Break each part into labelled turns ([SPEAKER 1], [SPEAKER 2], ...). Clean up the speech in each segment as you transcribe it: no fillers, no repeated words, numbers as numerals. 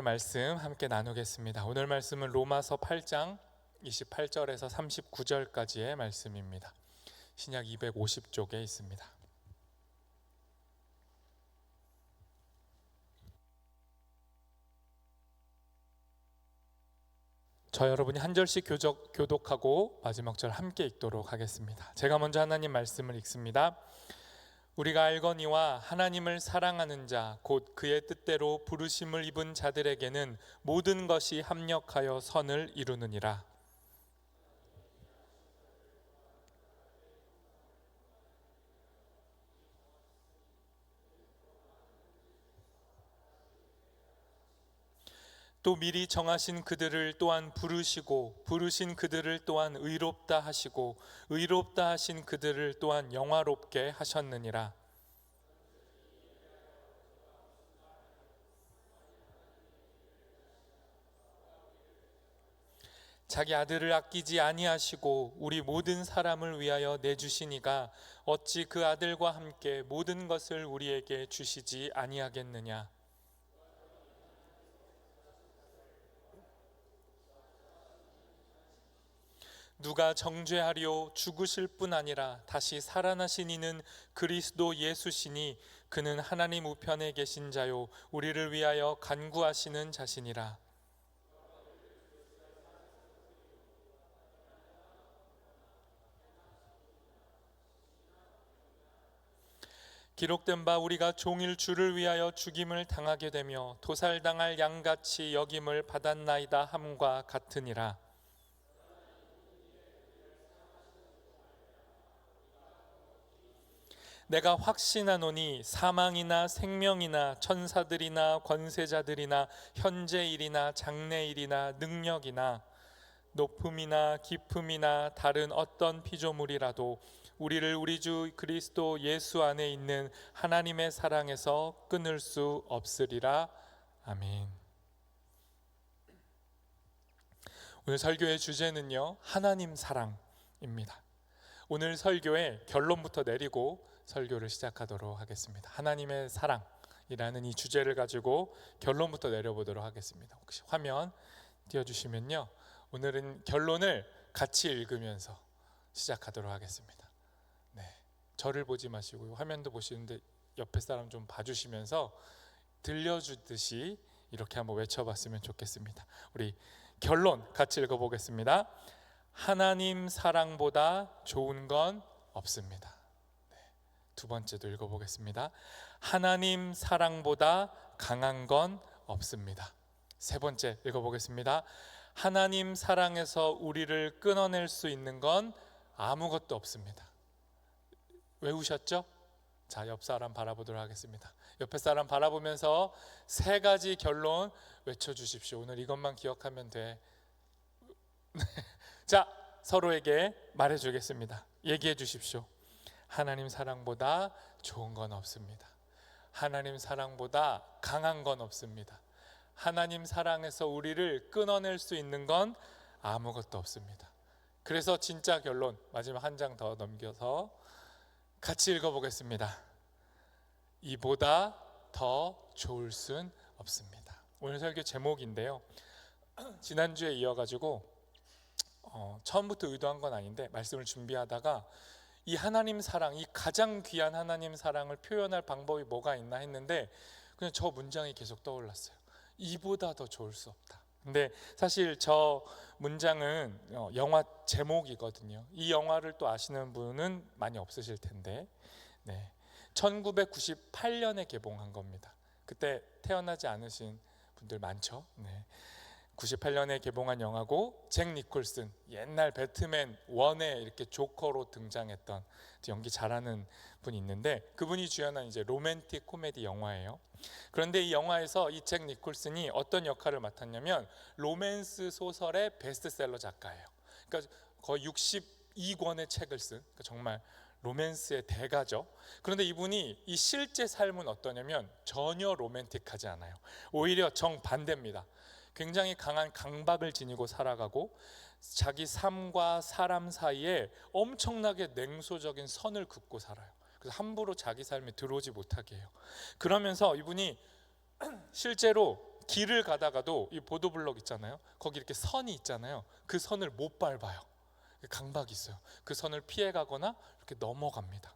[SPEAKER 1] 말씀 함께 나누겠습니다. 오늘 말씀은 로마서 8장 28절에서 39절까지의 말씀입니다. 신약 250쪽에 있습니다. 저 여러분이 한 절씩 교독하고 마지막 절 함께 읽도록 하겠습니다. 제가 먼저 하나님 말씀을 읽습니다. 우리가 알거니와 하나님을 사랑하는 자 곧 그의 뜻대로 부르심을 입은 자들에게는 모든 것이 합력하여 선을 이루느니라. 또 미리 정하신 그들을 또한 부르시고 부르신 그들을 또한 의롭다 하시고 의롭다 하신 그들을 또한 영화롭게 하셨느니라. 자기 아들을 아끼지 아니하시고 우리 모든 사람을 위하여 내주시니가 어찌 그 아들과 함께 모든 것을 우리에게 주시지 아니하겠느냐. 누가 정죄하려 죽으실 뿐 아니라 다시 살아나신 이는 그리스도 예수시니 그는 하나님 우편에 계신 자요 우리를 위하여 간구하시는 자시니라. 기록된 바 우리가 종일 주를 위하여 죽임을 당하게 되며 도살당할 양같이 여김을 받았나이다 함과 같으니라. 내가 확신하노니 사망이나 생명이나 천사들이나 권세자들이나 현재일이나 장래일이나 능력이나 높음이나 깊음이나 다른 어떤 피조물이라도 우리를 우리 주 그리스도 예수 안에 있는 하나님의 사랑에서 끊을 수 없으리라. 아멘. 오늘 설교의 주제는요, 하나님 사랑입니다. 오늘 설교의 결론부터 내리고 설교를 시작하도록 하겠습니다. 하나님의 사랑이라는 이 주제를 가지고 결론부터 내려보도록 하겠습니다. 혹시 화면 띄워주시면요, 오늘은 결론을 같이 읽으면서 시작하도록 하겠습니다. 네, 저를 보지 마시고 화면도 보시는데 옆에 사람 좀 봐주시면서 들려주듯이 이렇게 한번 외쳐봤으면 좋겠습니다. 우리 결론 같이 읽어보겠습니다. 하나님 사랑보다 좋은 건 없습니다. 네, 두 번째도 읽어보겠습니다. 하나님 사랑보다 강한 건 없습니다. 세 번째 읽어보겠습니다. 하나님 사랑에서 우리를 끊어낼 수 있는 건 아무것도 없습니다. 외우셨죠? 자, 옆 사람 바라보도록 하겠습니다. 옆에 사람 바라보면서 세 가지 결론 외쳐주십시오. 오늘 이것만 기억하면 돼. 자, 서로에게 말해주겠습니다. 얘기해 주십시오. 하나님 사랑보다 좋은 건 없습니다. 하나님 사랑보다 강한 건 없습니다. 하나님 사랑에서 우리를 끊어낼 수 있는 건 아무것도 없습니다. 그래서 진짜 결론, 마지막 한 장 더 넘겨서 같이 읽어보겠습니다. 이보다 더 좋을 순 없습니다. 오늘 설교 제목인데요, 지난주에 이어가지고 처음부터 의도한 건 아닌데 말씀을 준비하다가 이 하나님 사랑, 이 가장 귀한 하나님 사랑을 표현할 방법이 뭐가 있나 했는데 그냥 저 문장이 계속 떠올랐어요. 이보다 더 좋을 수 없다. 근데 사실 저 문장은 영화 제목이거든요. 이 영화를 또 아시는 분은 많이 없으실 텐데, 네, 1998년에 개봉한 겁니다. 그때 태어나지 않으신 분들 많죠. 네. 98년에 개봉한 영화고 잭 니콜슨, 옛날 배트맨 1에 이렇게 조커로 등장했던 연기 잘하는 분이 있는데 그분이 주연한 이제 로맨틱 코미디 영화예요. 그런데 이 영화에서 이 잭 니콜슨이 어떤 역할을 맡았냐면 로맨스 소설의 베스트셀러 작가예요. 그러니까 거의 62권의 책을 쓴, 그러니까 정말 로맨스의 대가죠. 그런데 이분이 이 실제 삶은 어떠냐면 전혀 로맨틱하지 않아요. 오히려 정반대입니다. 굉장히 강한 강박을 지니고 살아가고 자기 삶과 사람 사이에 엄청나게 냉소적인 선을 긋고 살아요. 그래서 함부로 자기 삶에 들어오지 못하게 해요. 그러면서 이분이 실제로 길을 가다가도 이 보도블록 있잖아요. 거기 이렇게 선이 있잖아요. 그 선을 못 밟아요. 강박이 있어요. 그 선을 피해 가거나 이렇게 넘어갑니다.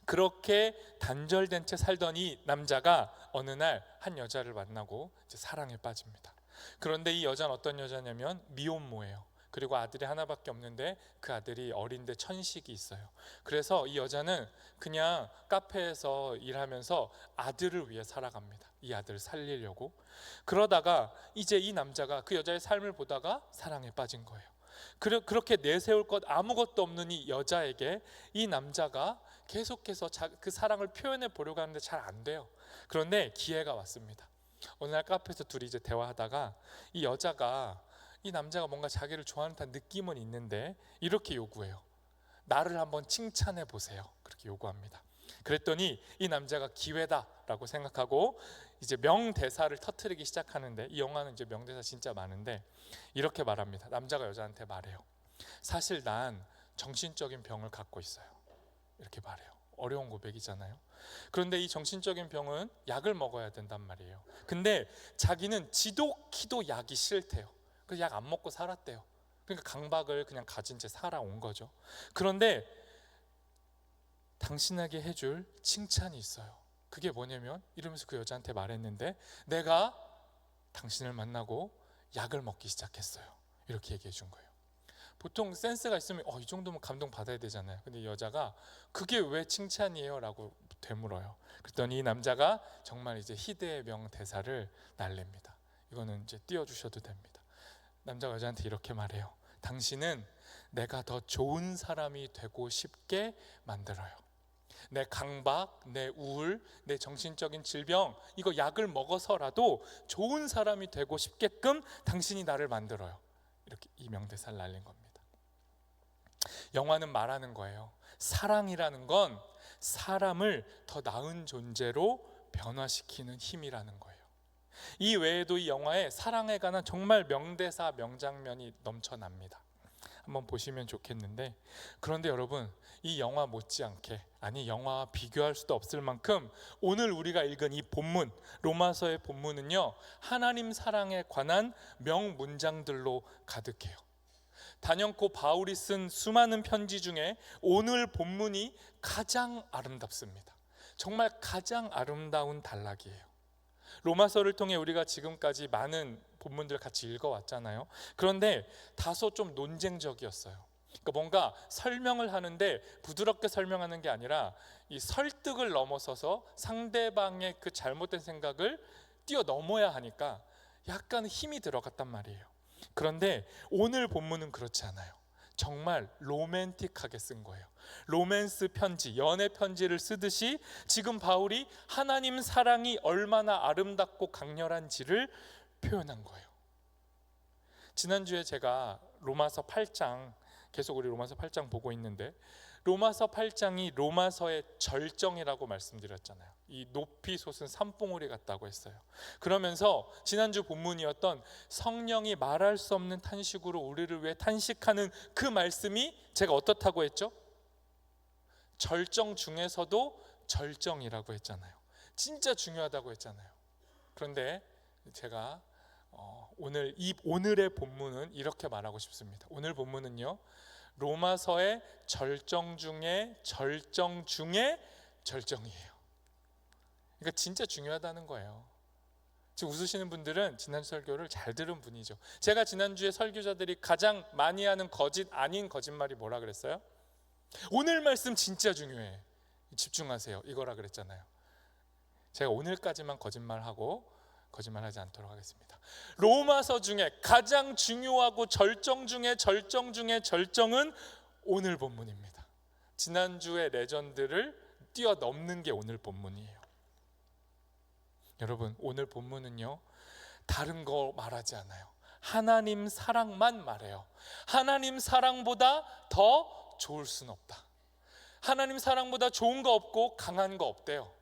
[SPEAKER 1] 그렇게 단절된 채 살던 이 남자가 어느 날 한 여자를 만나고 이제 사랑에 빠집니다. 그런데 이 여자는 어떤 여자냐면 미혼모예요. 그리고 아들이 하나밖에 없는데 그 아들이 어린데 천식이 있어요. 그래서 이 여자는 그냥 카페에서 일하면서 아들을 위해 살아갑니다. 이 아들을 살리려고. 그러다가 이제 이 남자가 그 여자의 삶을 보다가 사랑에 빠진 거예요. 그렇게 내세울 것 아무것도 없는 이 여자에게 이 남자가 계속해서 그 사랑을 표현해 보려고 하는데 잘 안 돼요. 그런데 기회가 왔습니다. 어느 날 카페에서 둘이 이제 대화하다가 이 여자가 이 남자가 뭔가 자기를 좋아하는 듯한 느낌은 있는데 이렇게 요구해요. 나를 한번 칭찬해 보세요. 그렇게 요구합니다. 그랬더니 이 남자가 기회다라고 생각하고 이제 명대사를 터뜨리기 시작하는데, 이 영화는 이제 명대사 진짜 많은데 이렇게 말합니다. 남자가 여자한테 말해요. 사실 난 정신적인 병을 갖고 있어요. 이렇게 말해요. 어려운 고백이잖아요. 그런데 이 정신적인 병은 약을 먹어야 된단 말이에요. 근데 자기는 지독히도 약이 싫대요. 그래서 약 안 먹고 살았대요. 그러니까 강박을 그냥 가진 채 살아온 거죠. 그런데 당신에게 해줄 칭찬이 있어요. 그게 뭐냐면, 이러면서 그 여자한테 말했는데, 내가 당신을 만나고 약을 먹기 시작했어요. 이렇게 얘기해 준 거예요. 보통 센스가 있으면 이 정도면 감동 받아야 되잖아요. 근데 여자가 그게 왜 칭찬이에요? 라고 되물어요. 그랬더니 이 남자가 정말 이제 희대의 명 대사를 날립니다. 이거는 이제 띄워주셔도 됩니다. 남자가 여자한테 이렇게 말해요. 당신은 내가 더 좋은 사람이 되고 싶게 만들어요. 내 강박, 내 우울, 내 정신적인 질병, 이거 약을 먹어서라도 좋은 사람이 되고 싶게끔 당신이 나를 만들어요. 이렇게 이 명대사를 날린 겁니다. 영화는 말하는 거예요. 사랑이라는 건 사람을 더 나은 존재로 변화시키는 힘이라는 거예요. 이 외에도 이 영화에 사랑에 관한 정말 명대사, 명장면이 넘쳐납니다. 한번 보시면 좋겠는데, 그런데 여러분, 이 영화 못지않게, 아니 영화와 비교할 수도 없을 만큼 오늘 우리가 읽은 이 본문, 로마서의 본문은요, 하나님 사랑에 관한 명문장들로 가득해요. 단연코 바울이 쓴 수많은 편지 중에 오늘 본문이 가장 아름답습니다. 정말 가장 아름다운 단락이에요. 로마서를 통해 우리가 지금까지 많은 본문들 같이 읽어왔잖아요. 그런데 다소 좀 논쟁적이었어요. 그러니까 뭔가 설명을 하는데 부드럽게 설명하는 게 아니라 이 설득을 넘어서서 상대방의 그 잘못된 생각을 뛰어넘어야 하니까 약간 힘이 들어갔단 말이에요. 그런데 오늘 본문은 그렇지 않아요. 정말 로맨틱하게 쓴 거예요. 로맨스 편지, 연애 편지를 쓰듯이 지금 바울이 하나님 사랑이 얼마나 아름답고 강렬한지를 표현한 거예요. 지난주에 제가 로마서 8장, 계속 우리 로마서 8장 보고 있는데, 로마서 8장이 로마서의 절정이라고 말씀드렸잖아요. 이 높이 솟은 산봉우리 같다고 했어요. 그러면서 지난주 본문이었던 성령이 말할 수 없는 탄식으로 우리를 위해 탄식하는 그 말씀이 제가 어떻다고 했죠? 절정 중에서도 절정이라고 했잖아요. 진짜 중요하다고 했잖아요. 그런데 제가 오늘의 본문은 이렇게 말하고 싶습니다. 오늘 본문은요, 로마서의 절정 중에 절정 중에 절정이에요. 그러니까 진짜 중요하다는 거예요. 지금 웃으시는 분들은 지난주 설교를 잘 들은 분이죠. 제가 지난주에 설교자들이 가장 많이 하는 거짓 아닌 거짓말이 뭐라 그랬어요? 오늘 말씀 진짜 중요해, 집중하세요, 이거라 그랬잖아요. 제가 오늘까지만 거짓말하지 않도록 하겠습니다. 로마서 중에 가장 중요하고 절정 중에 절정 중에 절정은 오늘 본문입니다. 지난주의 레전드를 뛰어넘는 게 오늘 본문이에요. 여러분, 오늘 본문은요, 다른 거 말하지 않아요. 하나님 사랑만 말해요. 하나님 사랑보다 더 좋을 순 없다. 하나님 사랑보다 좋은 거 없고 강한 거 없대요.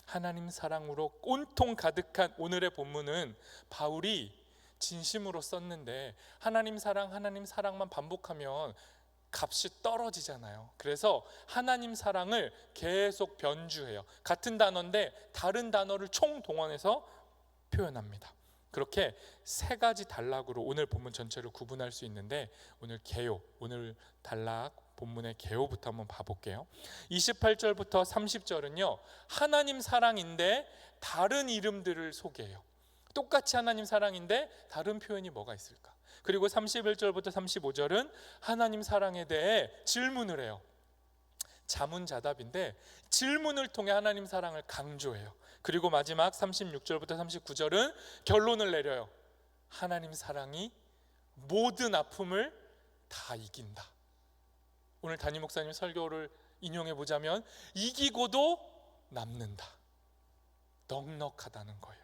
[SPEAKER 1] 하나님 사랑으로 온통 가득한 오늘의 본문은 바울이 진심으로 썼는데, 하나님 사랑만 반복하면 값이 떨어지잖아요. 그래서 하나님 사랑을 계속 변주해요. 같은 단어인데 다른 단어를 총동원해서 표현합니다. 그렇게 세 가지 단락으로 오늘 본문 전체를 구분할 수 있는데, 오늘 개요, 오늘 단락 본문의 개요부터 한번 봐볼게요. 28절부터 30절은요 하나님 사랑인데 다른 이름들을 소개해요. 똑같이 하나님 사랑인데 다른 표현이 뭐가 있을까? 그리고 31절부터 35절은 하나님 사랑에 대해 질문을 해요. 자문자답인데 질문을 통해 하나님 사랑을 강조해요. 그리고 마지막 36절부터 39절은 결론을 내려요. 하나님 사랑이 모든 아픔을 다 이긴다. 오늘 담임 목사님 설교를 인용해 보자면 이기고도 남는다. 넉넉하다는 거예요.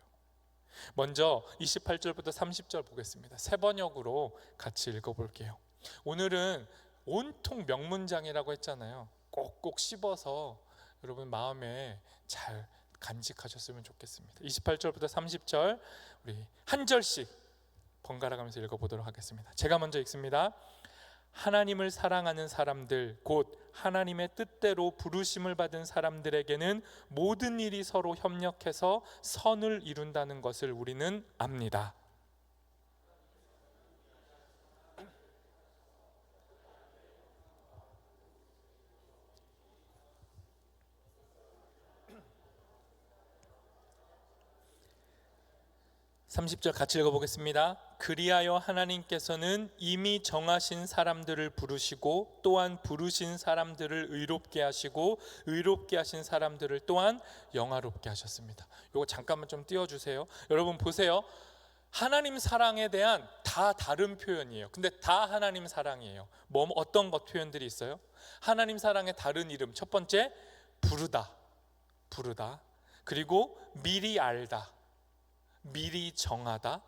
[SPEAKER 1] 먼저 28절부터 30절 보겠습니다. 세 번역으로 같이 읽어볼게요. 오늘은 온통 명문장이라고 했잖아요. 꼭꼭 씹어서 여러분 마음에 잘 간직하셨으면 좋겠습니다. 28절부터 30절 우리 한 절씩 번갈아 가면서 읽어보도록 하겠습니다. 제가 먼저 읽습니다. 하나님을 사랑하는 사람들, 곧 하나님의 뜻대로 부르심을 받은 사람들에게는 모든 일이 서로 협력해서 선을 이룬다는 것을 우리는 압니다. 30절 같이 읽어보겠습니다. 그리하여 하나님께서는 이미 정하신 사람들을 부르시고 또한 부르신 사람들을 의롭게 하시고 의롭게 하신 사람들을 또한 영화롭게 하셨습니다. 이거 잠깐만 좀 띄워주세요. 여러분 보세요. 하나님 사랑에 대한 다 다른 표현이에요. 근데 다 하나님 사랑이에요. 어떤 것 표현들이 있어요? 하나님 사랑의 다른 이름, 첫 번째 부르다. 그리고 미리 알다, 미리 정하다,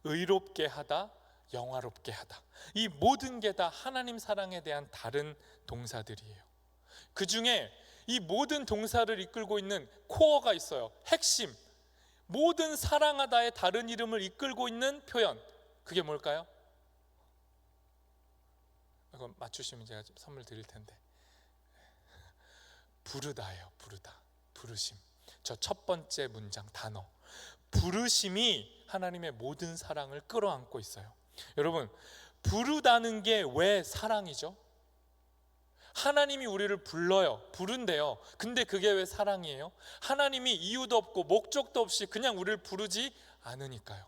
[SPEAKER 1] 의롭게 하다, 영화롭게 하다. 이 모든 게 다 하나님 사랑에 대한 다른 동사들이에요. 그 중에 이 모든 동사를 이끌고 있는 코어가 있어요. 핵심, 모든 사랑하다의 다른 이름을 이끌고 있는 표현, 그게 뭘까요? 이거 맞추시면 제가 좀 선물 드릴 텐데. 부르다예요. 부르심. 저 첫 번째 문장 단어, 부르심이 하나님의 모든 사랑을 끌어안고 있어요. 여러분, 부르다는 게 왜 사랑이죠? 하나님이 우리를 부른대요. 근데 그게 왜 사랑이에요? 하나님이 이유도 없고 목적도 없이 그냥 우리를 부르지 않으니까요.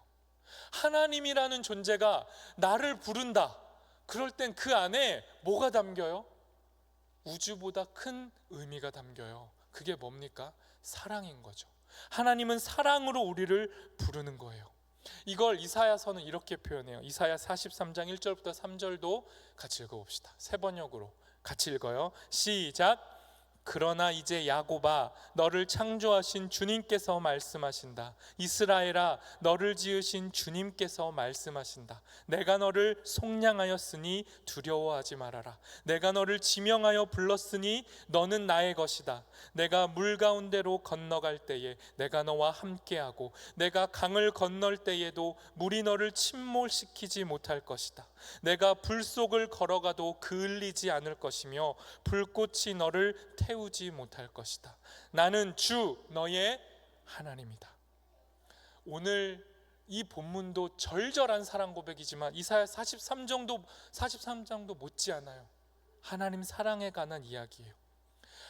[SPEAKER 1] 하나님이라는 존재가 나를 부른다. 그럴 땐 그 안에 뭐가 담겨요? 우주보다 큰 의미가 담겨요. 그게 뭡니까? 사랑인 거죠. 하나님은 사랑으로 우리를 부르는 거예요. 이걸 이사야서는 이렇게 표현해요. 이사야 43장 1절부터 3절도 같이 읽어봅시다. 세 번역으로 같이 읽어요. 시작. 그러나 이제 야곱아, 너를 창조하신 주님께서 말씀하신다. 이스라엘아, 너를 지으신 주님께서 말씀하신다. 내가 너를 속량하였으니 두려워하지 말아라. 내가 너를 지명하여 불렀으니 너는 나의 것이다. 내가 물 가운데로 건너갈 때에 내가 너와 함께하고 내가 강을 건널 때에도 물이 너를 침몰시키지 못할 것이다. 내가 불 속을 걸어가도 그을리지 않을 것이며 불꽃이 너를 태우지 못할 것이다. 나는 주 너의 하나님이다. 오늘 이 본문도 절절한 사랑 고백이지만 이사야 43장도 못지않아요. 하나님 사랑에 관한 이야기예요.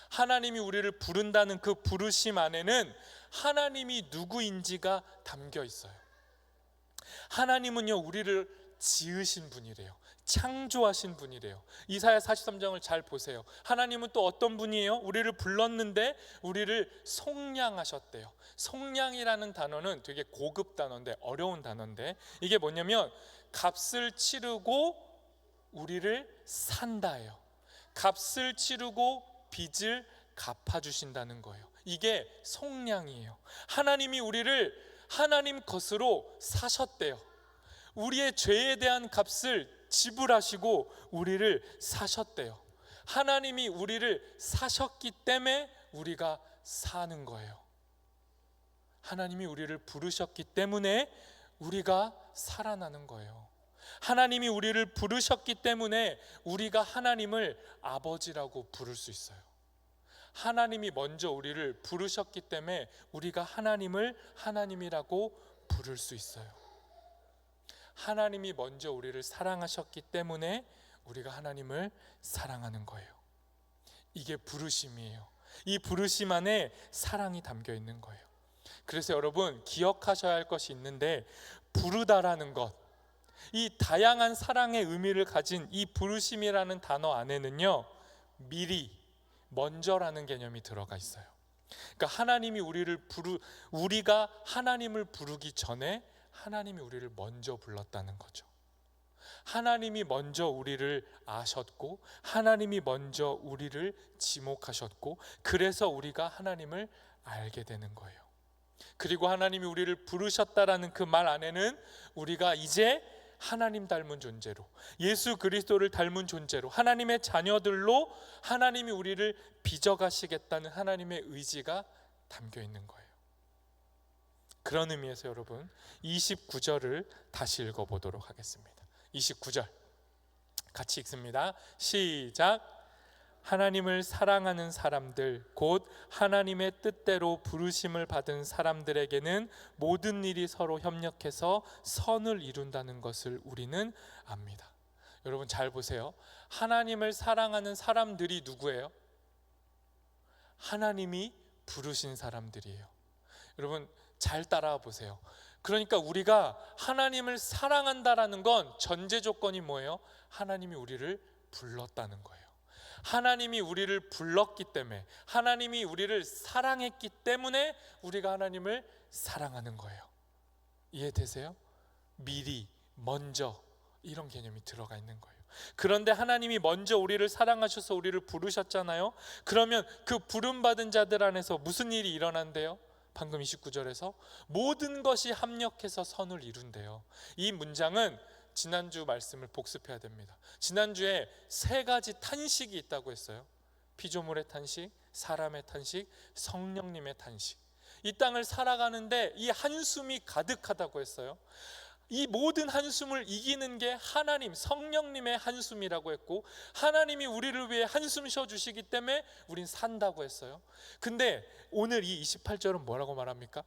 [SPEAKER 1] 하나님이 우리를 부른다는 그 부르심 안에는 하나님이 누구인지가 담겨 있어요. 하나님은요, 우리를 지으신 분이래요. 창조하신 분이래요. 이사야 43장을 잘 보세요. 하나님은 또 어떤 분이에요? 우리를 불렀는데 우리를 속량하셨대요. 속량이라는 단어는 되게 고급 단어인데, 어려운 단어인데, 이게 뭐냐면 값을 치르고 우리를 산다예요. 값을 치르고 빚을 갚아주신다는 거예요. 이게 속량이에요. 하나님이 우리를 하나님 것으로 사셨대요. 우리의 죄에 대한 값을 지불하시고 우리를 사셨대요. 하나님이 우리를 사셨기 때문에 우리가 사는 거예요. 하나님이 우리를 부르셨기 때문에 우리가 살아나는 거예요. 하나님이 우리를 부르셨기 때문에 우리가 하나님을 아버지라고 부를 수 있어요. 하나님이 먼저 우리를 부르셨기 때문에 우리가 하나님을 하나님이라고 부를 수 있어요. 하나님이 먼저 우리를 사랑하셨기 때문에 우리가 하나님을 사랑하는 거예요. 이게 부르심이에요. 이 부르심 안에 사랑이 담겨 있는 거예요. 그래서 여러분 기억하셔야 할 것이 있는데, 부르다라는 것, 이 다양한 사랑의 의미를 가진 이 부르심이라는 단어 안에는요, 미리, 먼저라는 개념이 들어가 있어요. 그러니까 하나님이 우리가 하나님을 부르기 전에 하나님이 우리를 먼저 불렀다는 거죠. 하나님이 먼저 우리를 아셨고, 하나님이 먼저 우리를 지목하셨고, 그래서 우리가 하나님을 알게 되는 거예요. 그리고 하나님이 우리를 부르셨다라는 그 말 안에는 우리가 이제 하나님 닮은 존재로, 예수 그리스도를 닮은 존재로, 하나님의 자녀들로 하나님이 우리를 빚어가시겠다는 하나님의 의지가 담겨 있는 거예요. 그런 의미에서 여러분 29절을 다시 읽어보도록 하겠습니다. 29절 같이 읽습니다. 시작. 하나님을 사랑하는 사람들, 곧 하나님의 뜻대로 부르심을 받은 사람들에게는 모든 일이 서로 협력해서 선을 이룬다는 것을 우리는 압니다. 여러분 잘 보세요. 하나님을 사랑하는 사람들이 누구예요? 하나님이 부르신 사람들이에요. 여러분 잘 따라와 보세요. 그러니까 우리가 하나님을 사랑한다라는 건 전제 조건이 뭐예요? 하나님이 우리를 불렀다는 거예요. 하나님이 우리를 불렀기 때문에, 하나님이 우리를 사랑했기 때문에 우리가 하나님을 사랑하는 거예요. 이해되세요? 미리, 먼저, 이런 개념이 들어가 있는 거예요. 그런데 하나님이 먼저 우리를 사랑하셔서 우리를 부르셨잖아요. 그러면 그 부름받은 자들 안에서 무슨 일이 일어난대요? 방금 29절에서 모든 것이 합력해서 선을 이룬대요. 이 문장은 지난주 말씀을 복습해야 됩니다. 지난주에 세 가지 탄식이 있다고 했어요. 피조물의 탄식, 사람의 탄식, 성령님의 탄식. 이 땅을 살아가는데 이 한숨이 가득하다고 했어요. 이 모든 한숨을 이기는 게 하나님, 성령님의 한숨이라고 했고, 하나님이 우리를 위해 한숨 쉬어주시기 때문에 우린 산다고 했어요. 근데 오늘 이 28절은 뭐라고 말합니까?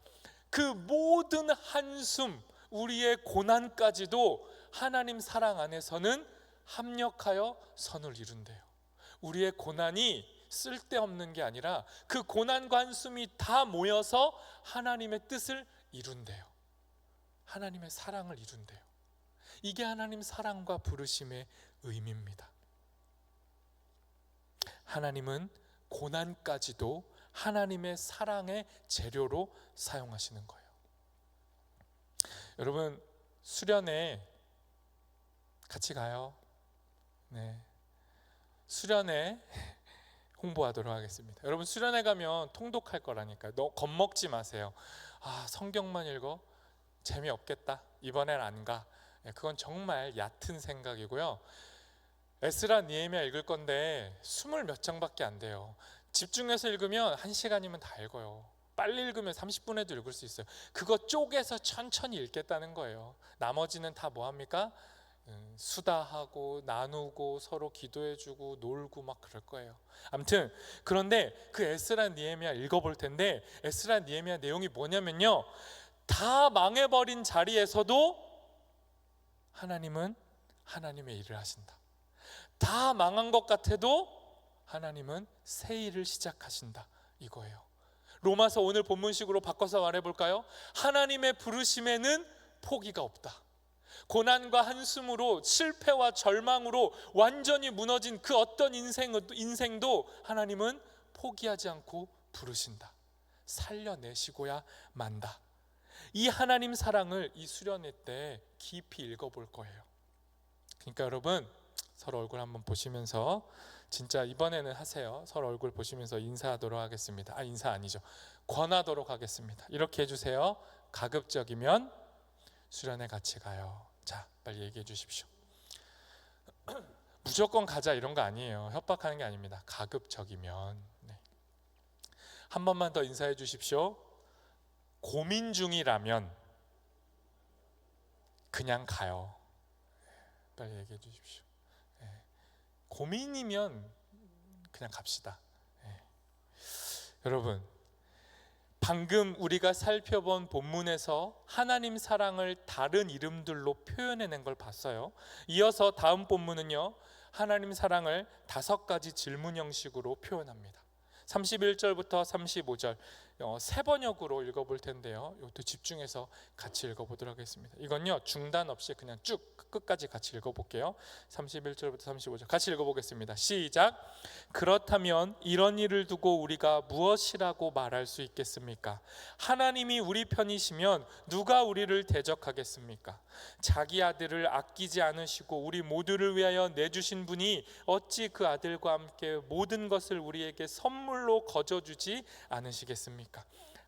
[SPEAKER 1] 그 모든 한숨, 우리의 고난까지도 하나님 사랑 안에서는 합력하여 선을 이룬대요. 우리의 고난이 쓸데없는 게 아니라 그 고난과 한숨이 다 모여서 하나님의 뜻을 이룬대요. 하나님의 사랑을 이룬대요. 이게 하나님 사랑과 부르심의 의미입니다. 하나님은 고난까지도 하나님의 사랑의 재료로 사용하시는 거예요. 여러분 수련회 같이 가요. 네, 수련회 홍보하도록 하겠습니다. 여러분 수련회 가면 통독할 거라니까요. 너 겁먹지 마세요. 성경만 읽어? 재미없겠다. 이번엔 안 가. 그건 정말 얕은 생각이고요. 에스라 니에미야 읽을 건데 20 몇 장밖에 안 돼요. 집중해서 읽으면 1시간이면 다 읽어요. 빨리 읽으면 30분에도 읽을 수 있어요. 그거 쪼개서 천천히 읽겠다는 거예요. 나머지는 다 뭐합니까? 수다하고 나누고 서로 기도해주고 놀고 막 그럴 거예요. 아무튼 그런데 그 에스라 니에미야 읽어볼 텐데, 에스라 니에미야 내용이 뭐냐면요, 다 망해버린 자리에서도 하나님은 하나님의 일을 하신다. 다 망한 것 같아도 하나님은 새 일을 시작하신다, 이거예요. 로마서 오늘 본문식으로 바꿔서 말해볼까요? 하나님의 부르심에는 포기가 없다. 고난과 한숨으로, 실패와 절망으로 완전히 무너진 그 어떤 인생도 하나님은 포기하지 않고 부르신다. 살려내시고야 만다. 이 하나님 사랑을 이 수련회 때 깊이 읽어볼 거예요. 그러니까 여러분 서로 얼굴 한번 보시면서, 진짜 이번에는 하세요. 서로 얼굴 보시면서 인사하도록 하겠습니다. 인사 아니죠. 권하도록 하겠습니다. 이렇게 해주세요. 가급적이면 수련회 같이 가요. 자, 빨리 얘기해 주십시오. 무조건 가자 이런 거 아니에요. 협박하는 게 아닙니다. 가급적이면. 네. 한 번만 더 인사해 주십시오. 고민 중이라면 그냥 가요. 빨리 얘기해 주십시오. 고민이면 그냥 갑시다. 여러분, 방금 우리가 살펴본 본문에서 하나님 사랑을 다른 이름들로 표현해낸 걸 봤어요. 이어서 다음 본문은요, 하나님 사랑을 5가지 질문 형식으로 표현합니다. 31절부터 35절 세 번역으로 읽어볼 텐데요, 이것도 집중해서 같이 읽어보도록 하겠습니다. 이건요 중단 없이 그냥 쭉 끝까지 같이 읽어볼게요. 31절부터 35절 같이 읽어보겠습니다. 시작. 그렇다면 이런 일을 두고 우리가 무엇이라고 말할 수 있겠습니까? 하나님이 우리 편이시면 누가 우리를 대적하겠습니까? 자기 아들을 아끼지 않으시고 우리 모두를 위하여 내주신 분이 어찌 그 아들과 함께 모든 것을 우리에게 선물로 거저주지 않으시겠습니까?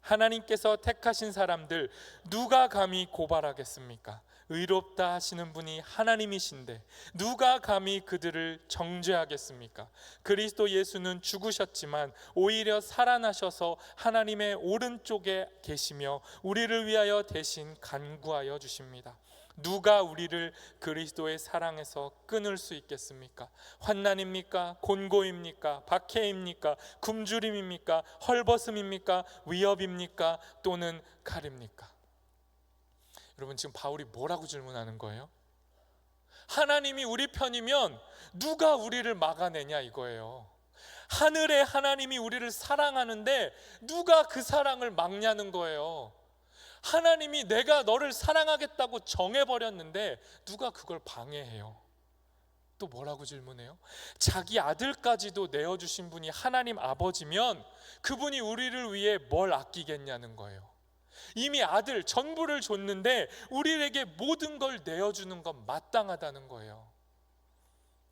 [SPEAKER 1] 하나님께서 택하신 사람들 누가 감히 고발하겠습니까? 의롭다 하시는 분이 하나님이신데 누가 감히 그들을 정죄하겠습니까? 그리스도 예수는 죽으셨지만 오히려 살아나셔서 하나님의 오른쪽에 계시며 우리를 위하여 대신 간구하여 주십니다. 누가 우리를 그리스도의 사랑에서 끊을 수 있겠습니까? 환난입니까? 곤고입니까? 박해입니까? 굶주림입니까? 헐벗음입니까? 위협입니까? 또는 칼입니까? 여러분, 지금 바울이 뭐라고 질문하는 거예요? 하나님이 우리 편이면 누가 우리를 막아내냐 이거예요. 하늘의 하나님이 우리를 사랑하는데 누가 그 사랑을 막냐는 거예요. 하나님이 내가 너를 사랑하겠다고 정해버렸는데 누가 그걸 방해해요? 또 뭐라고 질문해요? 자기 아들까지도 내어주신 분이 하나님 아버지면 그분이 우리를 위해 뭘 아끼겠냐는 거예요. 이미 아들 전부를 줬는데 우리에게 모든 걸 내어주는 건 마땅하다는 거예요.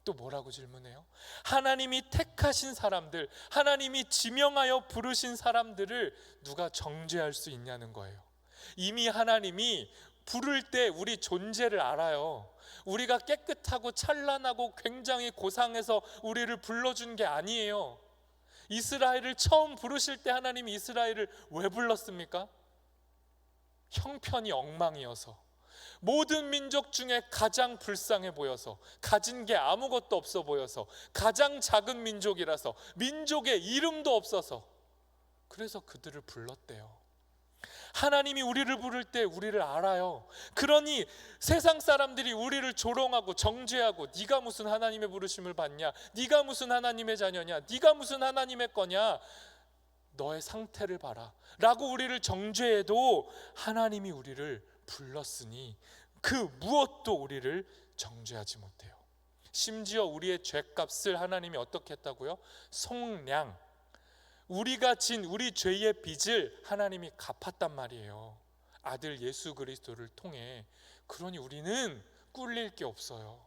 [SPEAKER 1] 또 뭐라고 질문해요? 하나님이 택하신 사람들, 하나님이 지명하여 부르신 사람들을 누가 정죄할 수 있냐는 거예요. 이미 하나님이 부를 때 우리 존재를 알아요. 우리가 깨끗하고 찬란하고 굉장히 고상해서 우리를 불러준 게 아니에요. 이스라엘을 처음 부르실 때 하나님이 이스라엘을 왜 불렀습니까? 형편이 엉망이어서, 모든 민족 중에 가장 불쌍해 보여서, 가진 게 아무것도 없어 보여서, 가장 작은 민족이라서, 민족에 이름도 없어서, 그래서 그들을 불렀대요. 하나님이 우리를 부를 때 우리를 알아요. 그러니 세상 사람들이 우리를 조롱하고 정죄하고 네가 무슨 하나님의 부르심을 받냐, 네가 무슨 하나님의 자녀냐, 네가 무슨 하나님의 거냐, 너의 상태를 봐라 라고 우리를 정죄해도 하나님이 우리를 불렀으니 그 무엇도 우리를 정죄하지 못해요. 심지어 우리의 죄값을 하나님이 어떻게 했다고요? 속량, 우리가 진 우리 죄의 빚을 하나님이 갚았단 말이에요. 아들 예수 그리스도를 통해. 그러니 우리는 꿀릴 게 없어요.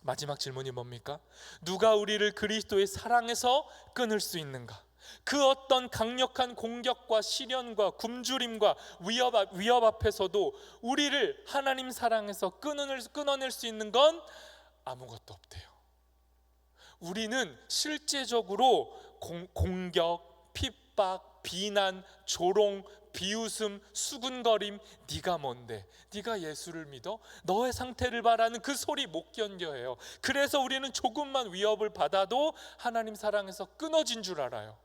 [SPEAKER 1] 마지막 질문이 뭡니까? 누가 우리를 그리스도의 사랑에서 끊을 수 있는가? 그 어떤 강력한 공격과 시련과 굶주림과 위협 앞에서도 우리를 하나님 사랑에서 끊어낼 수 있는 건 아무것도 없대요. 우리는 실제적으로 공격, 핍박, 비난, 조롱, 비웃음, 수군거림, 네가 뭔데? 네가 예수를 믿어? 너의 상태를 봐라는 그 소리 못 견뎌해요. 그래서 우리는 조금만 위협을 받아도 하나님 사랑에서 끊어진 줄 알아요.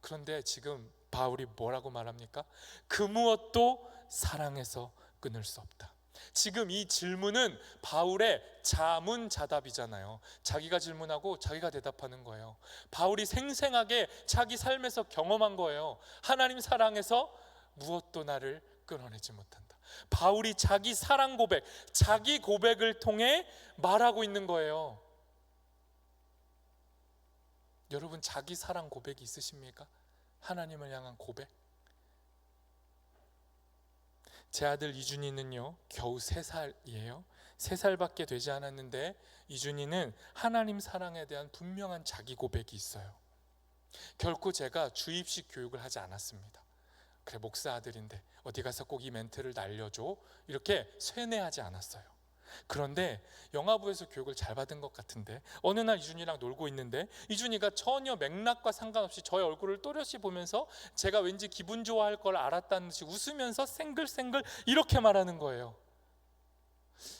[SPEAKER 1] 그런데 지금 바울이 뭐라고 말합니까? 그 무엇도 사랑에서 끊을 수 없다. 지금 이 질문은 바울의 자문자답이잖아요. 자기가 질문하고 자기가 대답하는 거예요. 바울이 생생하게 자기 삶에서 경험한 거예요. 하나님 사랑에서 무엇도 나를 끊어내지 못한다. 바울이 자기 사랑 고백, 자기 고백을 통해 말하고 있는 거예요. 여러분, 자기 사랑 고백이 있으십니까? 하나님을 향한 고백? 제 아들 이준이는요 겨우 3살이에요. 3살밖에 되지 않았는데 이준이는 하나님 사랑에 대한 분명한 자기 고백이 있어요. 결코 제가 주입식 교육을 하지 않았습니다. 그래, 목사 아들인데 어디 가서 꼭 이 멘트를 날려줘 이렇게 쇠뇌하지 않았어요. 그런데 영화부에서 교육을 잘 받은 것 같은데 어느 날 이준이랑 놀고 있는데 이준이가 전혀 맥락과 상관없이 저의 얼굴을 또렷이 보면서 제가 왠지 기분 좋아할 걸 알았다는 듯이 웃으면서 생글생글 이렇게 말하는 거예요.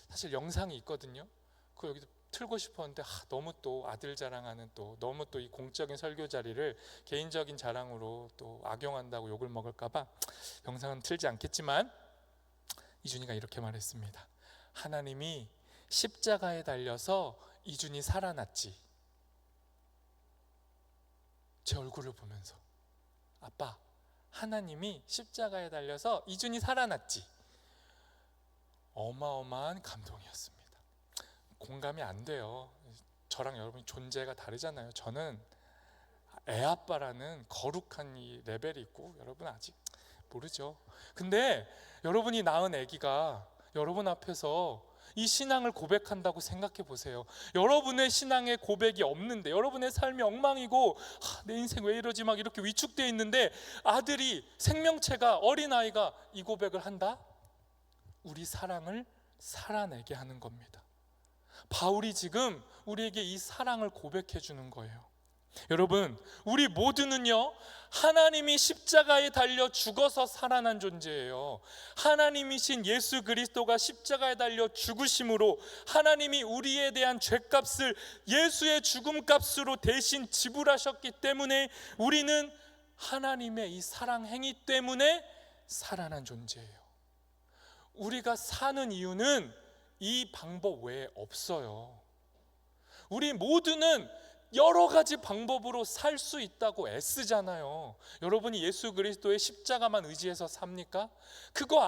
[SPEAKER 1] 사실 영상이 있거든요. 그거 여기도 틀고 싶었는데 너무 또 아들 자랑하는 또 너무 또 이 공적인 설교 자리를 개인적인 자랑으로 또 악용한다고 욕을 먹을까봐 영상은 틀지 않겠지만 이준이가 이렇게 말했습니다. 하나님이 십자가에 달려서 이준이 살아났지. 제 얼굴을 보면서 아빠, 하나님이 십자가에 달려서 이준이 살아났지. 어마어마한 감동이었습니다. 공감이 안 돼요. 저랑 여러분이 존재가 다르잖아요. 저는 애아빠라는 거룩한 이 레벨이 있고 여러분 아직 모르죠. 근데 여러분이 낳은 아기가 여러분 앞에서 이 신앙을 고백한다고 생각해 보세요. 여러분의 신앙의 고백이 없는데, 여러분의 삶이 엉망이고 내 인생 왜 이러지 막 이렇게 위축되어 있는데 아들이, 생명체가, 어린아이가 이 고백을 한다? 우리 사랑을 살아내게 하는 겁니다. 바울이 지금 우리에게 이 사랑을 고백해 주는 거예요. 여러분, 우리 모두는요, 하나님이 십자가에 달려 죽어서 살아난 존재예요. 하나님이신 예수 그리스도가 십자가에 달려 죽으심으로 하나님이 우리에 대한 죄값을 예수의 죽음값으로 대신 지불하셨기 때문에 우리는 하나님의 이 사랑 행위 때문에 살아난 존재예요. 우리가 사는 이유는 이 방법 외에 없어요. 우리 모두는 여러 가지 방법으로 살 수 있다고 애쓰잖아요. 여러분이 예수 그리스도의 십자가만 의지해서 삽니까? 그거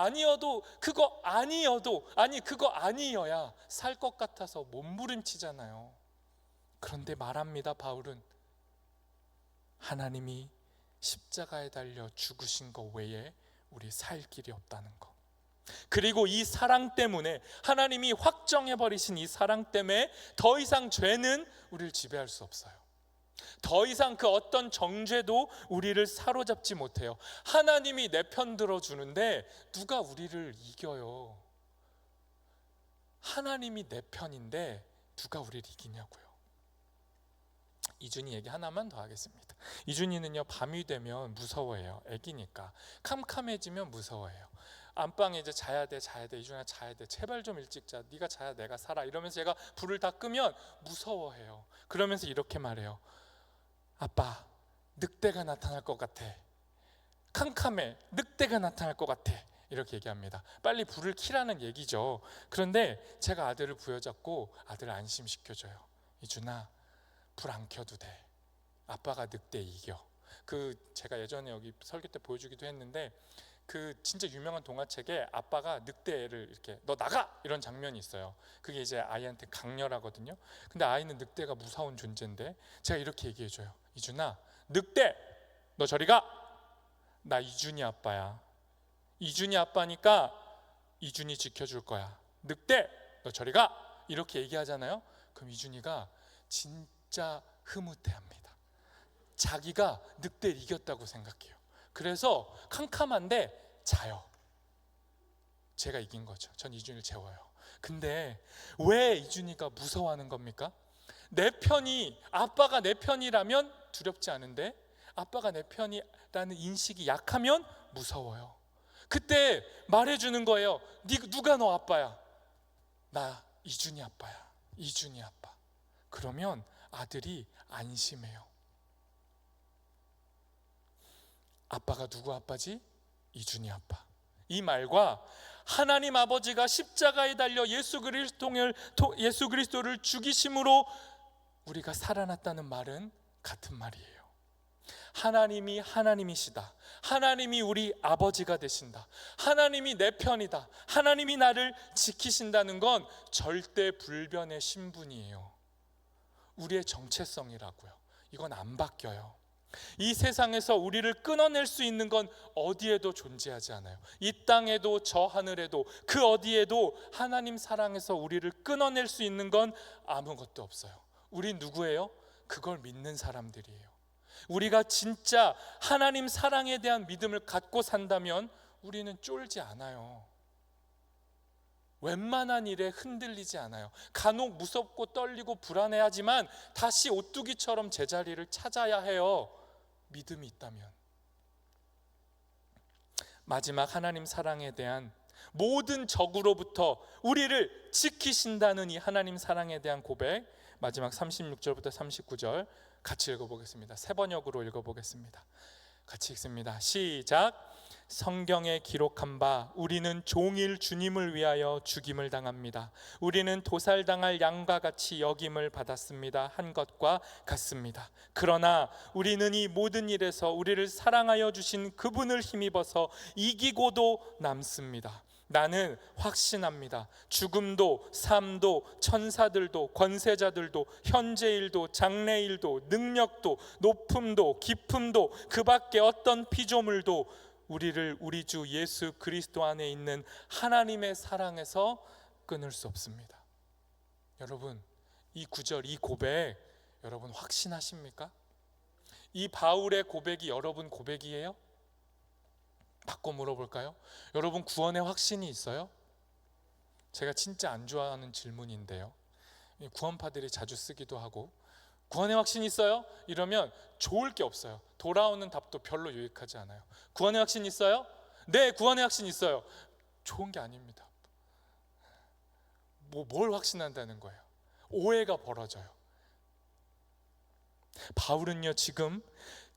[SPEAKER 1] 아니어야 살 것 같아서 몸부림치잖아요. 그런데 말합니다, 바울은. 하나님이 십자가에 달려 죽으신 것 외에 우리 살 길이 없다는 것. 그리고 이 사랑 때문에, 하나님이 확정해버리신 이 사랑 때문에 더 이상 죄는 우리를 지배할 수 없어요. 더 이상 그 어떤 정죄도 우리를 사로잡지 못해요. 하나님이 내 편 들어주는데 누가 우리를 이겨요? 하나님이 내 편인데 누가 우리를 이기냐고요. 이준이 얘기 하나만 더 하겠습니다. 이준이는요, 밤이 되면 무서워해요. 애기니까. 캄캄해지면 무서워해요. 안방에 이제 자야 돼. 이준아 자야 돼. 제발 좀 일찍 자. 네가 자야 내가 살아. 이러면서 제가 불을 다 끄면 무서워해요. 그러면서 이렇게 말해요. 아빠, 늑대가 나타날 것 같아. 캄캄해. 늑대가 나타날 것 같아. 이렇게 얘기합니다. 빨리 불을 켜라는 얘기죠. 그런데 제가 아들을 부여잡고 아들을 안심시켜줘요. 이준아, 불 안 켜도 돼. 아빠가 늑대 이겨. 제가 예전에 여기 설교 때 보여주기도 했는데, 진짜 유명한 동화책에 아빠가 늑대를 이렇게 너 나가! 이런 장면이 있어요. 그게 이제 아이한테 강렬하거든요. 근데 아이는 늑대가 무서운 존재인데 제가 이렇게 얘기해줘요. 이준아, 늑대! 너 저리 가! 나 이준이 아빠야. 이준이 아빠니까 이준이 지켜줄 거야. 늑대! 너 저리 가! 이렇게 얘기하잖아요. 그럼 이준이가 진짜 흐뭇해합니다. 자기가 늑대를 이겼다고 생각해요. 그래서 캄캄한데 자요. 제가 이긴 거죠. 전 이준이를 재워요. 근데 왜 이준이가 무서워하는 겁니까? 아빠가 내 편이라면 두렵지 않은데 아빠가 내 편이라는 인식이 약하면 무서워요. 그때 말해주는 거예요. 누가 너 아빠야? 나 이준이 아빠야. 이준이 아빠. 그러면 아들이 안심해요. 아빠가 누구 아빠지? 이준이 아빠. 이 말과 하나님 아버지가 십자가에 달려 예수 그리스도를 죽이심으로 우리가 살아났다는 말은 같은 말이에요. 하나님이 하나님이시다. 하나님이 우리 아버지가 되신다. 하나님이 내 편이다. 하나님이 나를 지키신다는 건 절대 불변의 신분이에요. 우리의 정체성이라고요. 이건 안 바뀌어요. 이 세상에서 우리를 끊어낼 수 있는 건 어디에도 존재하지 않아요. 이 땅에도 저 하늘에도 그 어디에도 하나님 사랑에서 우리를 끊어낼 수 있는 건 아무것도 없어요. 우린 누구예요? 그걸 믿는 사람들이에요. 우리가 진짜 하나님 사랑에 대한 믿음을 갖고 산다면 우리는 쫄지 않아요. 웬만한 일에 흔들리지 않아요. 간혹 무섭고 떨리고 불안해하지만 다시 오뚜기처럼 제자리를 찾아야 해요. 믿음이 있다면. 마지막 하나님 사랑에 대한 모든 적으로부터 우리를 지키신다는 이 하나님 사랑에 대한 고백, 마지막 36절부터 39절 같이 읽어보겠습니다. 새 번역으로 읽어보겠습니다. 같이 읽습니다. 시작. 성경에 기록한 바 우리는 종일 주님을 위하여 죽임을 당합니다. 우리는 도살당할 양과 같이 여김을 받았습니다. 한 것과 같습니다. 그러나 우리는 이 모든 일에서 우리를 사랑하여 주신 그분을 힘입어서 이기고도 남습니다. 나는 확신합니다. 죽음도 삶도 천사들도 권세자들도 현재일도 장래일도 능력도 높음도 깊음도 그 밖에 어떤 피조물도 우리를 우리 주 예수 그리스도 안에 있는 하나님의 사랑에서 끊을 수 없습니다. 여러분, 이 구절, 이 고백 여러분 확신하십니까? 이 바울의 고백이 여러분 고백이에요? 바꿔 물어볼까요? 여러분 구원의 확신이 있어요? 제가 진짜 안 좋아하는 질문인데요, 구원파들이 자주 쓰기도 하고, 구원의 확신이 있어요? 이러면 좋을 게 없어요. 돌아오는 답도 별로 유익하지 않아요. 구원의 확신 있어요? 네, 구원의 확신 있어요. 좋은 게 아닙니다. 뭘 확신한다는 거예요? 오해가 벌어져요. 바울은요 지금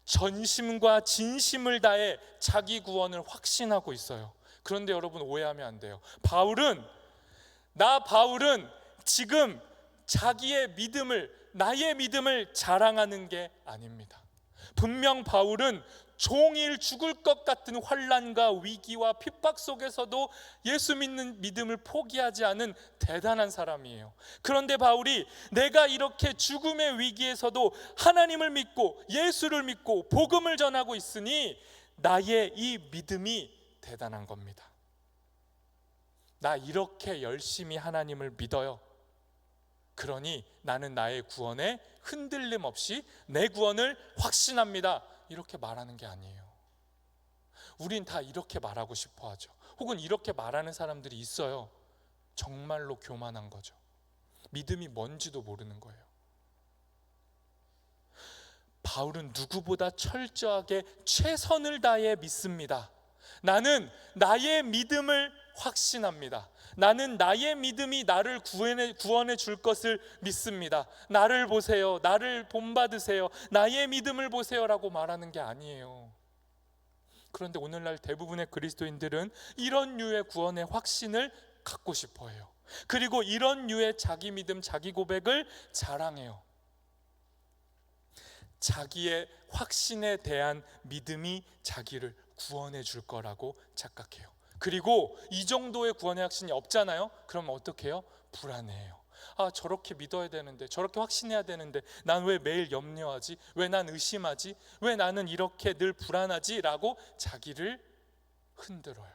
[SPEAKER 1] 전심과 진심을 다해 자기 구원을 확신하고 있어요. 그런데 여러분 오해하면 안 돼요. 바울은 지금 자기의 믿음을, 나의 믿음을 자랑하는 게 아닙니다. 분명 바울은 종일 죽을 것 같은 환난과 위기와 핍박 속에서도 예수 믿는 믿음을 포기하지 않은 대단한 사람이에요. 그런데 바울이 내가 이렇게 죽음의 위기에서도 하나님을 믿고 예수를 믿고 복음을 전하고 있으니 나의 이 믿음이 대단한 겁니다. 나 이렇게 열심히 하나님을 믿어요. 그러니 나는 나의 구원에 흔들림 없이 내 구원을 확신합니다. 이렇게 말하는 게 아니에요. 우린 다 이렇게 말하고 싶어 하죠. 혹은 이렇게 말하는 사람들이 있어요. 정말로 교만한 거죠. 믿음이 뭔지도 모르는 거예요. 바울은 누구보다 철저하게 최선을 다해 믿습니다. 나는 나의 믿음을 확신합니다. 나는 나의 믿음이 나를 구원해 줄 것을 믿습니다. 나를 보세요. 나를 본받으세요. 나의 믿음을 보세요 라고 말하는 게 아니에요. 그런데 오늘날 대부분의 그리스도인들은 이런 류의 구원의 확신을 갖고 싶어 해요. 그리고 이런 류의 자기 믿음, 자기 고백을 자랑해요. 자기의 확신에 대한 믿음이 자기를 구원해 줄 거라고 착각해요. 그리고 이 정도의 구원의 확신이 없잖아요. 그럼 어떻게 해요? 불안해해요. 저렇게 믿어야 되는데, 저렇게 확신해야 되는데 난 왜 매일 염려하지? 왜 난 의심하지? 왜 나는 이렇게 늘 불안하지? 라고 자기를 흔들어요.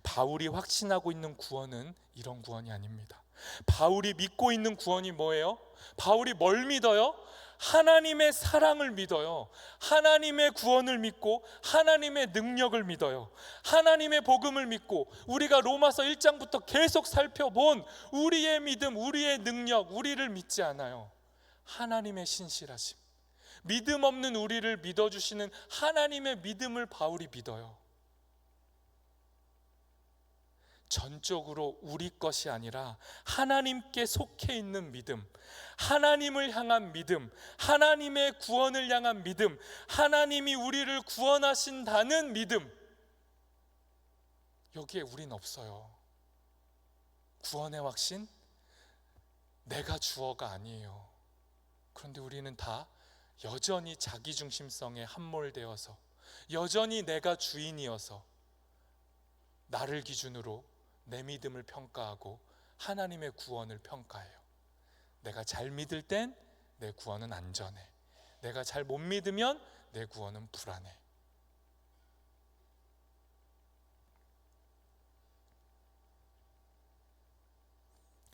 [SPEAKER 1] 바울이 확신하고 있는 구원은 이런 구원이 아닙니다. 바울이 믿고 있는 구원이 뭐예요? 바울이 뭘 믿어요? 하나님의 사랑을 믿어요. 하나님의 구원을 믿고 하나님의 능력을 믿어요. 하나님의 복음을 믿고 우리가 로마서 1장부터 계속 살펴본 우리의 믿음, 우리의 능력, 우리를 믿지 않아요. 하나님의 신실하심, 믿음 없는 우리를 믿어주시는 하나님의 믿음을 바울이 믿어요. 전적으로 우리 것이 아니라 하나님께 속해 있는 믿음, 하나님을 향한 믿음, 하나님의 구원을 향한 믿음, 하나님이 우리를 구원하신다는 믿음, 여기에 우린 없어요. 구원의 확신? 내가 주어가 아니에요. 그런데 우리는 다 여전히 자기중심성에 함몰되어서, 여전히 내가 주인이어서 나를 기준으로 내 믿음을 평가하고 하나님의 구원을 평가해요. 내가 잘 믿을 땐 내 구원은 안전해. 내가 잘 못 믿으면 내 구원은 불안해.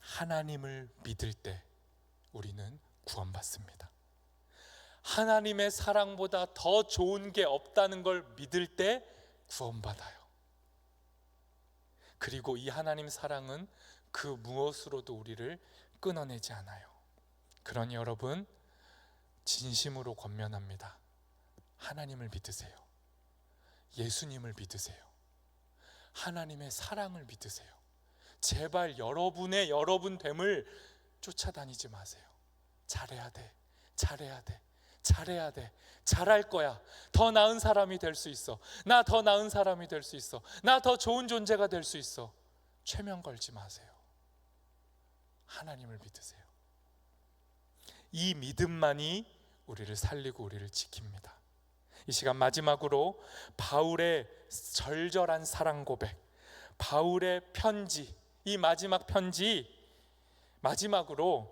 [SPEAKER 1] 하나님을 믿을 때 우리는 구원받습니다. 하나님의 사랑보다 더 좋은 게 없다는 걸 믿을 때 구원받아요. 그리고 이 하나님 사랑은 그 무엇으로도 우리를 끊어내지 않아요. 그러니 여러분, 진심으로 권면합니다. 하나님을 믿으세요. 예수님을 믿으세요. 하나님의 사랑을 믿으세요. 제발 여러분 됨을 쫓아다니지 마세요. 잘해야 돼, 잘해야 돼, 잘해야 돼, 잘할 거야, 더 나은 사람이 될 수 있어, 나 더 나은 사람이 될 수 있어, 나 더 좋은 존재가 될 수 있어. 최면 걸지 마세요. 하나님을 믿으세요. 이 믿음만이 우리를 살리고 우리를 지킵니다. 이 시간 마지막으로 바울의 절절한 사랑 고백, 바울의 편지, 이 마지막 편지 마지막으로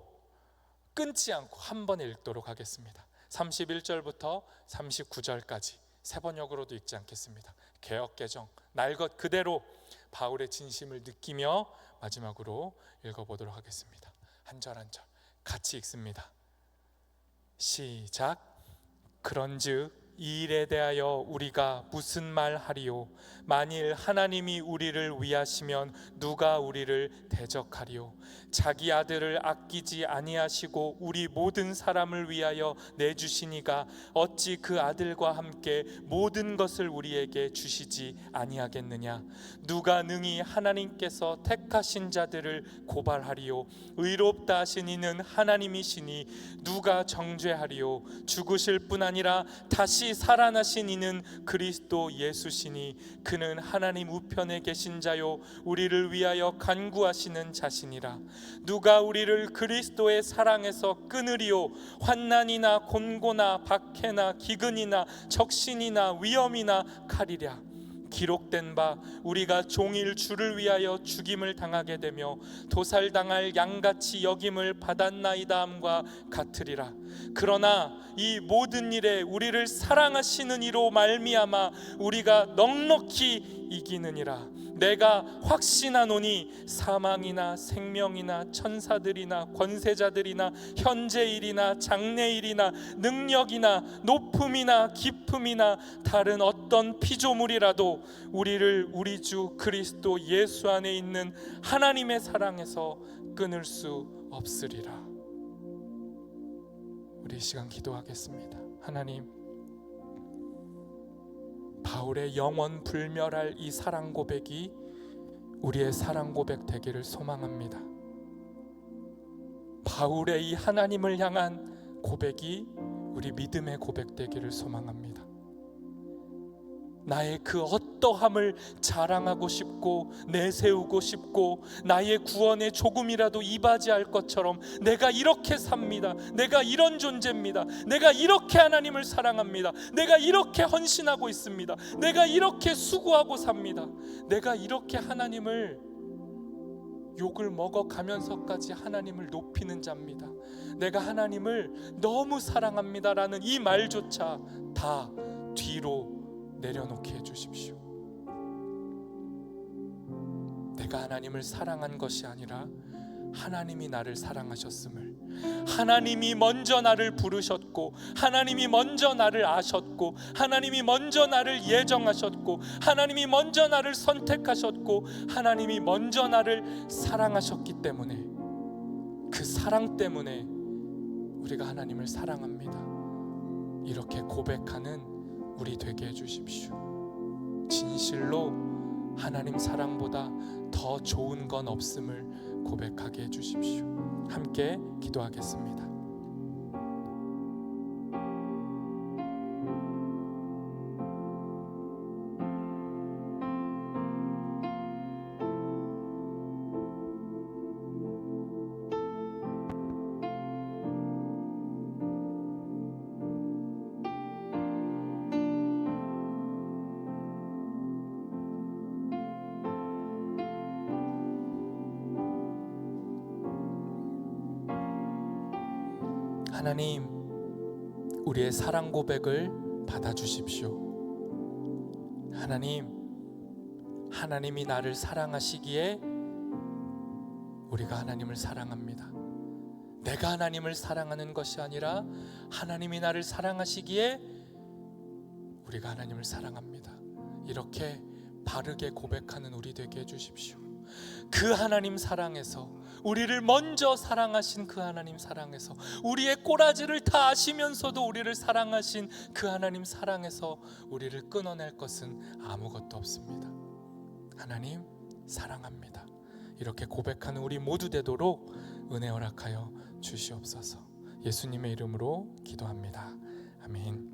[SPEAKER 1] 끊지 않고 한 번 읽도록 하겠습니다. 31절부터 39절까지 세 번역으로도 읽지 않겠습니다. 개역개정 날 것 그대로 바울의 진심을 느끼며 마지막으로 읽어보도록 하겠습니다. 한 절 한 절 같이 읽습니다. 시작. 그런즉 이 일에 대하여 우리가 무슨 말 하리요? 만일 하나님이 우리를 위하시면 누가 우리를 대적하리요? 자기 아들을 아끼지 아니하시고 우리 모든 사람을 위하여 내주시니가 어찌 그 아들과 함께 모든 것을 우리에게 주시지 아니하겠느냐? 누가 능히 하나님께서 택하신 자들을 고발하리요? 의롭다 하신 이는 하나님이시니 누가 정죄하리요? 죽으실 뿐 아니라 다시 살아나신 이는 그리스도 예수시니 그는 하나님 우편에 계신 자요 우리를 위하여 간구하시는 자시니라. 누가 우리를 그리스도의 사랑에서 끊으리요? 환난이나 곤고나 박해나 기근이나 적신이나 위험이나 칼이랴. 기록된 바 우리가 종일 주를 위하여 죽임을 당하게 되며 도살당할 양같이 여김을 받았나이다 함과 같으리라. 그러나 이 모든 일에 우리를 사랑하시는 이로 말미암아 우리가 넉넉히 이기느니라. 내가 확신하노니 사망이나 생명이나 천사들이나 권세자들이나 현재일이나 장래일이나 능력이나 높음이나 깊음이나 다른 어떤 피조물이라도 우리를 우리 주 그리스도 예수 안에 있는 하나님의 사랑에서 끊을 수 없으리라. 우리 이 시간 기도하겠습니다. 하나님, 바울의 영원 불멸할 이 사랑 고백이 우리의 사랑 고백 되기를 소망합니다. 바울의 이 하나님을 향한 고백이 우리 믿음의 고백 되기를 소망합니다. 나의 그 어떠함을 자랑하고 싶고 내세우고 싶고 나의 구원에 조금이라도 이바지할 것처럼 내가 이렇게 삽니다, 내가 이런 존재입니다, 내가 이렇게 하나님을 사랑합니다, 내가 이렇게 헌신하고 있습니다, 내가 이렇게 수고하고 삽니다, 내가 이렇게 하나님을 욕을 먹어가면서까지 하나님을 높이는 자입니다, 내가 하나님을 너무 사랑합니다라는 이 말조차 다 뒤로 내려놓게 해주십시오. 내가 하나님을 사랑한 것이 아니라 하나님이 나를 사랑하셨음을, 하나님이 먼저 나를 부르셨고 하나님이 먼저 나를 아셨고 하나님이 먼저 나를 예정하셨고 하나님이 먼저 나를 선택하셨고 하나님이 먼저 나를 사랑하셨기 때문에, 그 사랑 때문에 우리가 하나님을 사랑합니다, 이렇게 고백하는 우리 되게 해주십시오. 진실로 하나님 사랑보다 더 좋은 건 없음을 고백하게 해주십시오. 함께 기도하겠습니다. 하나님, 우리의 사랑 고백을 받아주십시오. 하나님이 나를 사랑하시기에 우리가 하나님을 사랑합니다. 내가 하나님을 사랑하는 것이 아니라 하나님이 나를 사랑하시기에 우리가 하나님을 사랑합니다. 이렇게 바르게 고백하는 우리 되게 해주십시오. 그 하나님 사랑에서, 우리를 먼저 사랑하신 그 하나님 사랑에서, 우리의 꼬라지를 다 아시면서도 우리를 사랑하신 그 하나님 사랑에서 우리를 끊어낼 것은 아무것도 없습니다. 하나님 사랑합니다. 이렇게 고백하는 우리 모두 되도록 은혜 허락하여 주시옵소서. 예수님의 이름으로 기도합니다. 아멘.